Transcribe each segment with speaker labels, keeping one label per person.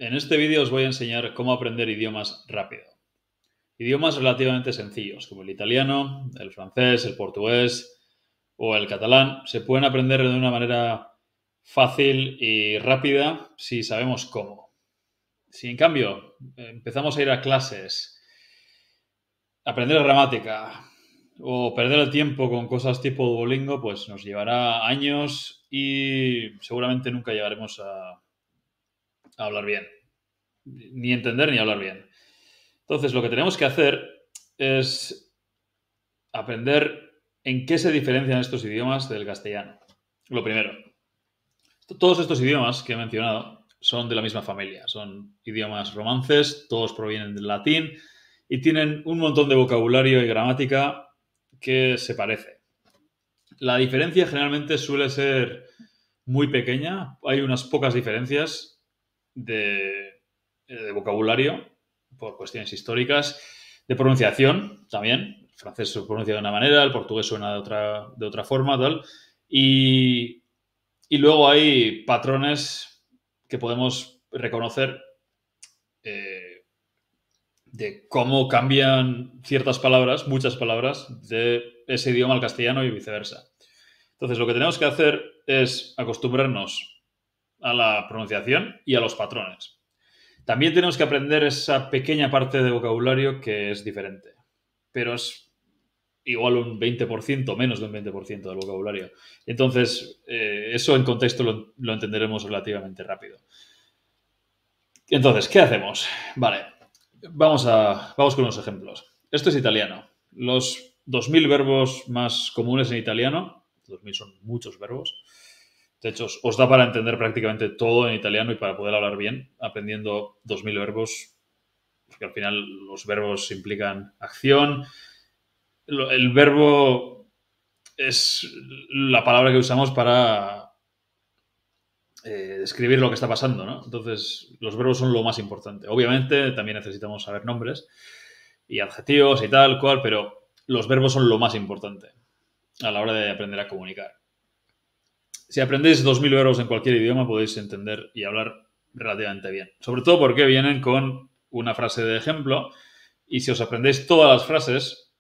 Speaker 1: En este vídeo os voy a enseñar cómo aprender idiomas rápido. Idiomas relativamente sencillos, como el italiano, el francés, el portugués o el catalán, se pueden aprender de una manera fácil y rápida si sabemos cómo. Si en cambio empezamos a ir a clases, aprender gramática o perder el tiempo con cosas tipo Duolingo, pues nos llevará años y seguramente nunca llegaremos a hablar bien. Ni entender ni hablar bien. Entonces, lo que tenemos que hacer es aprender en qué se diferencian estos idiomas del castellano. Lo primero, todos estos idiomas que he mencionado son de la misma familia. Son idiomas romances, todos provienen del latín y tienen un montón de vocabulario y gramática que se parece. La diferencia generalmente suele ser muy pequeña. Hay unas pocas diferencias de vocabulario por cuestiones históricas, de pronunciación también. El francés se pronuncia de una manera, el portugués suena de otra forma, tal. Y luego hay patrones que podemos reconocer de cómo cambian ciertas palabras, muchas palabras, de ese idioma al castellano y viceversa. Entonces, lo que tenemos que hacer es acostumbrarnos a la pronunciación y a los patrones. También tenemos que aprender esa pequeña parte de vocabulario que es diferente, pero es igual un 20%, menos de un 20% del vocabulario. Entonces, eso en contexto lo entenderemos relativamente rápido. Entonces, ¿qué hacemos? Vale, vamos con los ejemplos. Esto es italiano. Los 2000 verbos más comunes en italiano, 2000 son muchos verbos. De hecho, os da para entender prácticamente todo en italiano y para poder hablar bien, aprendiendo 2000 verbos, porque al final los verbos implican acción. El verbo es la palabra que usamos para describir lo que está pasando, ¿no? Entonces, los verbos son lo más importante. Obviamente, también necesitamos saber nombres y adjetivos y tal cual, pero los verbos son lo más importante a la hora de aprender a comunicar. Si aprendéis 2000 verbos en cualquier idioma, podéis entender y hablar relativamente bien. Sobre todo porque vienen con una frase de ejemplo y si os aprendéis todas las frases,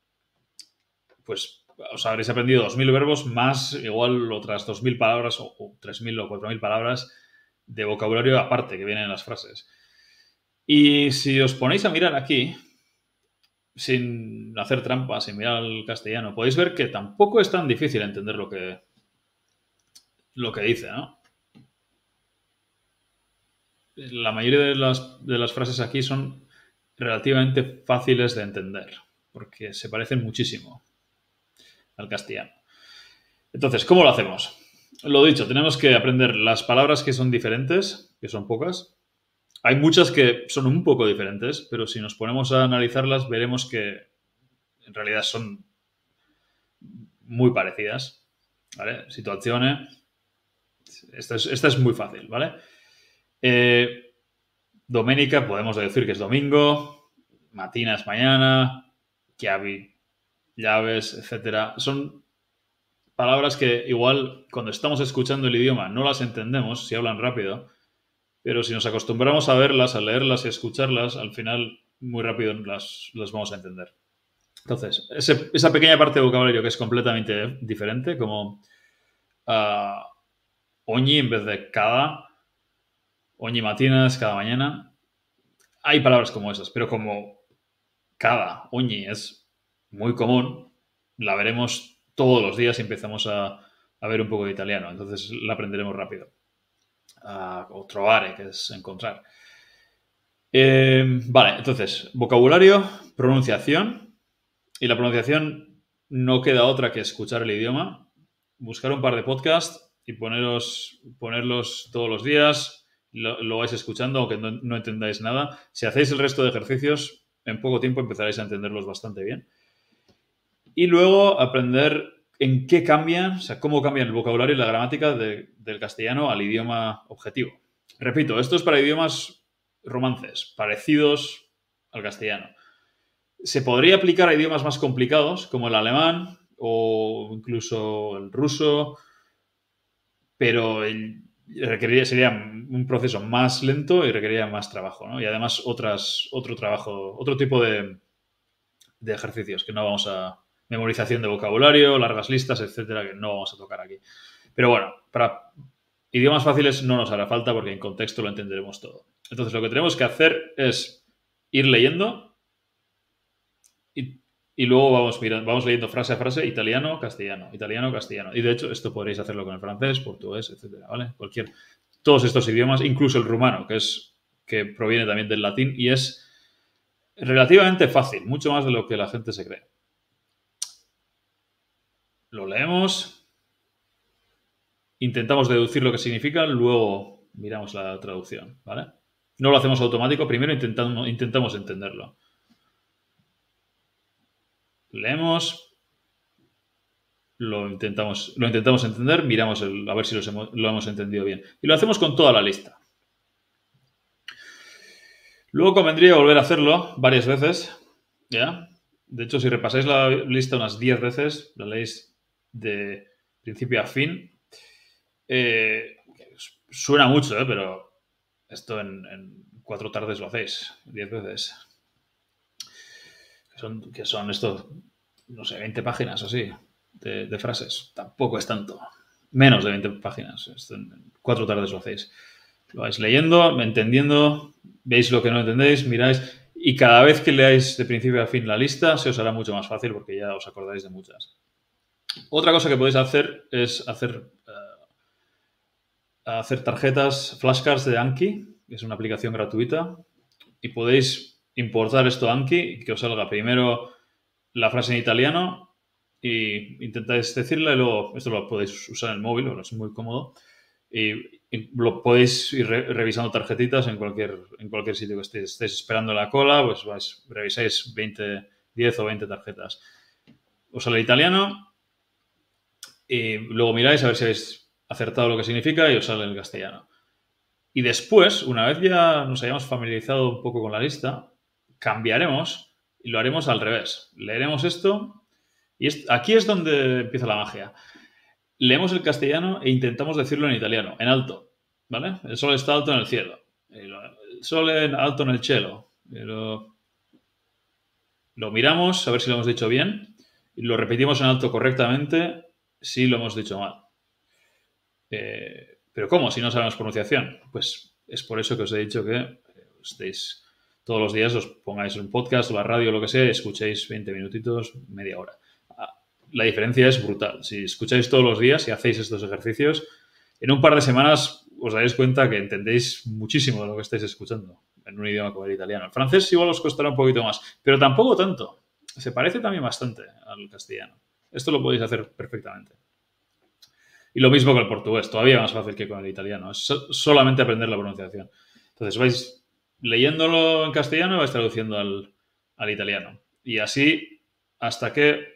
Speaker 1: pues os habréis aprendido 2000 verbos más igual otras 2000 palabras o 3000 o 4000 palabras de vocabulario aparte que vienen en las frases. Y si os ponéis a mirar aquí, sin hacer trampas, sin mirar al castellano, podéis ver que tampoco es tan difícil entender lo que dice, ¿no? La mayoría de las frases aquí son relativamente fáciles de entender, porque se parecen muchísimo al castellano. Entonces, ¿cómo lo hacemos? Lo dicho, tenemos que aprender las palabras que son diferentes, que son pocas. Hay muchas que son un poco diferentes, pero si nos ponemos a analizarlas, veremos que en realidad son muy parecidas. ¿Vale? Situazione. Esta es muy fácil, ¿vale? Doménica, podemos decir que es domingo. Matina es mañana. Chiavi, llaves, etcétera. Son palabras que igual cuando estamos escuchando el idioma no las entendemos si hablan rápido, pero si nos acostumbramos a verlas, a leerlas y a escucharlas, al final muy rápido las vamos a entender. Entonces, esa pequeña parte de vocabulario que es completamente diferente, como ogni en vez de cada, ogni matinas, cada mañana, hay palabras como esas, pero como cada, ogni es muy común, la veremos todos los días y empezamos a ver un poco de italiano, entonces la aprenderemos rápido. O trovare, que es encontrar. Vale, entonces, vocabulario, pronunciación. Y la pronunciación no queda otra que escuchar el idioma, buscar un par de podcasts y ponerlos todos los días. Lo vais escuchando, aunque no entendáis nada. Si hacéis el resto de ejercicios, en poco tiempo empezaréis a entenderlos bastante bien. Y luego aprender en qué cambian, o sea, cómo cambian el vocabulario y la gramática del castellano al idioma objetivo. Repito, esto es para idiomas romances, parecidos al castellano. Se podría aplicar a idiomas más complicados, como el alemán o incluso el ruso, pero sería un proceso más lento y requeriría más trabajo, ¿no? Y además otro tipo de ejercicios que no vamos a... Memorización de vocabulario, largas listas, etcétera, que no vamos a tocar aquí. Pero bueno, para idiomas fáciles no nos hará falta porque en contexto lo entenderemos todo. Entonces, lo que tenemos que hacer es ir leyendo y luego vamos leyendo frase a frase, italiano, castellano, italiano, castellano. Y de hecho, esto podréis hacerlo con el francés, portugués, etcétera, ¿vale? Todos estos idiomas, incluso el rumano, que proviene también del latín y es relativamente fácil, mucho más de lo que la gente se cree. Lo leemos, intentamos deducir lo que significa, luego miramos la traducción, ¿vale? No lo hacemos automático, primero intentamos entenderlo. Leemos, lo intentamos entender, miramos a ver si lo hemos entendido bien. Y lo hacemos con toda la lista. Luego convendría volver a hacerlo varias veces, ¿ya? De hecho, si repasáis la lista unas 10 veces, la leéis de principio a fin, suena mucho, pero esto en 4 tardes lo hacéis, 10 veces. Que son estos, no sé, 20 páginas o así, de frases. Tampoco es tanto. Menos de 20 páginas. Esto en 4 tardes lo hacéis. Lo vais leyendo, entendiendo, veis lo que no entendéis, miráis, y cada vez que leáis de principio a fin la lista, se os hará mucho más fácil porque ya os acordáis de muchas. Otra cosa que podéis hacer es hacer tarjetas, flashcards de Anki, que es una aplicación gratuita, y podéis importar esto a Anki y que os salga primero la frase en italiano y intentáis decirla y luego esto lo podéis usar en el móvil, bueno, es muy cómodo, y lo podéis ir revisando tarjetitas en cualquier sitio que estéis esperando en la cola, pues revisáis 10 o 20 tarjetas. Os sale el italiano y luego miráis a ver si habéis acertado lo que significa y os sale el castellano. Y después, una vez ya nos hayamos familiarizado un poco con la lista, cambiaremos y lo haremos al revés. Leeremos esto y aquí es donde empieza la magia. Leemos el castellano e intentamos decirlo en italiano, en alto, ¿vale? El sol está alto en el cielo. El sol alto en el cielo. Lo miramos a ver si lo hemos dicho bien y lo repetimos en alto correctamente si lo hemos dicho mal. ¿Pero cómo? Si no sabemos pronunciación. Pues es por eso que os he dicho que estéis todos los días, os pongáis un podcast o la radio o lo que sea y escuchéis 20 minutitos, media hora. La diferencia es brutal. Si escucháis todos los días y hacéis estos ejercicios, en un par de semanas os daréis cuenta que entendéis muchísimo de lo que estáis escuchando en un idioma como el italiano. El francés igual os costará un poquito más, pero tampoco tanto. Se parece también bastante al castellano. Esto lo podéis hacer perfectamente. Y lo mismo con el portugués, todavía más fácil que con el italiano. Es solamente aprender la pronunciación. Entonces vais leyéndolo en castellano y vais traduciendo al italiano. Y así hasta que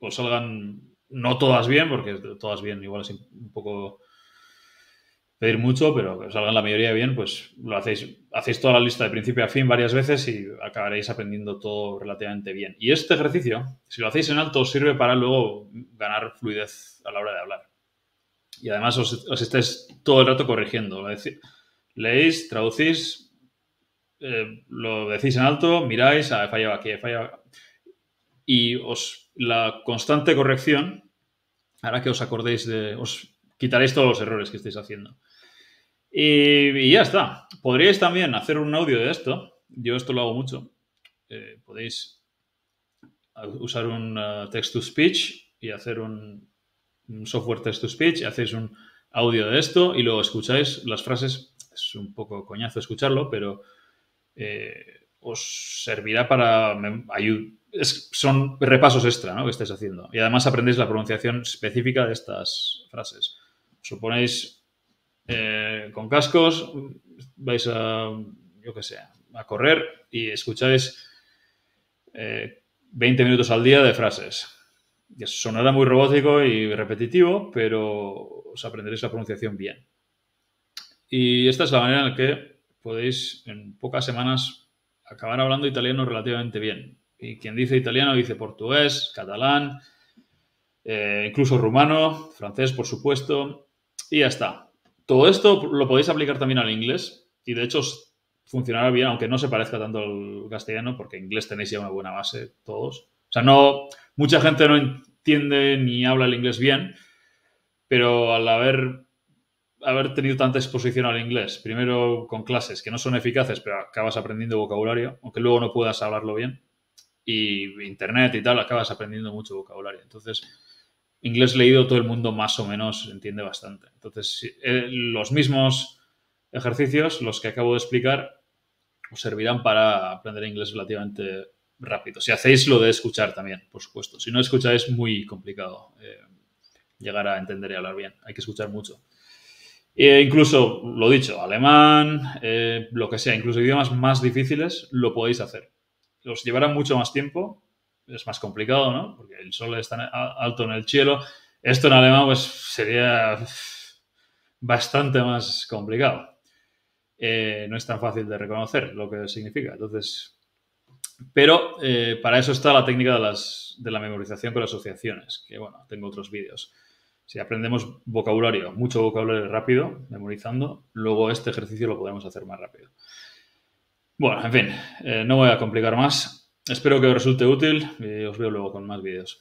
Speaker 1: os salgan, no todas bien, porque todas bien igual es un poco pedir mucho, pero que os salgan la mayoría bien, pues lo hacéis toda la lista de principio a fin varias veces y acabaréis aprendiendo todo relativamente bien. Y este ejercicio, si lo hacéis en alto, os sirve para luego ganar fluidez a la hora de hablar. Y además os estáis todo el rato corrigiendo. Leéis, traducís, lo decís en alto, miráis, he fallado aquí, he fallado. Y la constante corrección hará que os acordéis os quitaréis todos los errores que estáis haciendo. Y ya está. Podríais también hacer un audio de esto. Yo esto lo hago mucho. Podéis usar un text-to-speech y hacer un software text-to-speech y hacéis un audio de esto y luego escucháis las frases. Es un poco coñazo escucharlo, pero os servirá para son repasos extra, ¿no?, que estáis haciendo. Y además aprendéis la pronunciación específica de estas frases. Os ponéis con cascos, vais a correr y escucháis 20 minutos al día de frases. Sonará muy robótico y repetitivo, pero os aprenderéis la pronunciación bien. Y esta es la manera en la que podéis en pocas semanas acabar hablando italiano relativamente bien. Y quien dice italiano dice portugués, catalán, incluso rumano, francés, por supuesto, y ya está. Todo esto lo podéis aplicar también al inglés y de hecho funcionará bien, aunque no se parezca tanto al castellano, porque en inglés tenéis ya una buena base todos. O sea, no, mucha gente no entiende ni habla el inglés bien, pero al haber tenido tanta exposición al inglés, primero con clases que no son eficaces, pero acabas aprendiendo vocabulario, aunque luego no puedas hablarlo bien, y internet y tal, acabas aprendiendo mucho vocabulario. Entonces, inglés leído todo el mundo más o menos entiende bastante. Entonces, los mismos ejercicios, los que acabo de explicar, os servirán para aprender inglés relativamente rápido. Si hacéis lo de escuchar también, por supuesto. Si no escucháis, es muy complicado llegar a entender y hablar bien. Hay que escuchar mucho. Incluso, lo dicho, alemán, lo que sea, incluso idiomas más difíciles, lo podéis hacer. Os llevará mucho más tiempo, es más complicado, ¿no? Porque el sol está alto en el cielo. Esto en alemán, pues, sería bastante más complicado. No es tan fácil de reconocer lo que significa. Entonces, pero para eso está la técnica de la memorización con asociaciones, que bueno, tengo otros vídeos. Si aprendemos vocabulario, mucho vocabulario rápido, memorizando, luego este ejercicio lo podemos hacer más rápido. Bueno, en fin, no voy a complicar más. Espero que os resulte útil y os veo luego con más vídeos.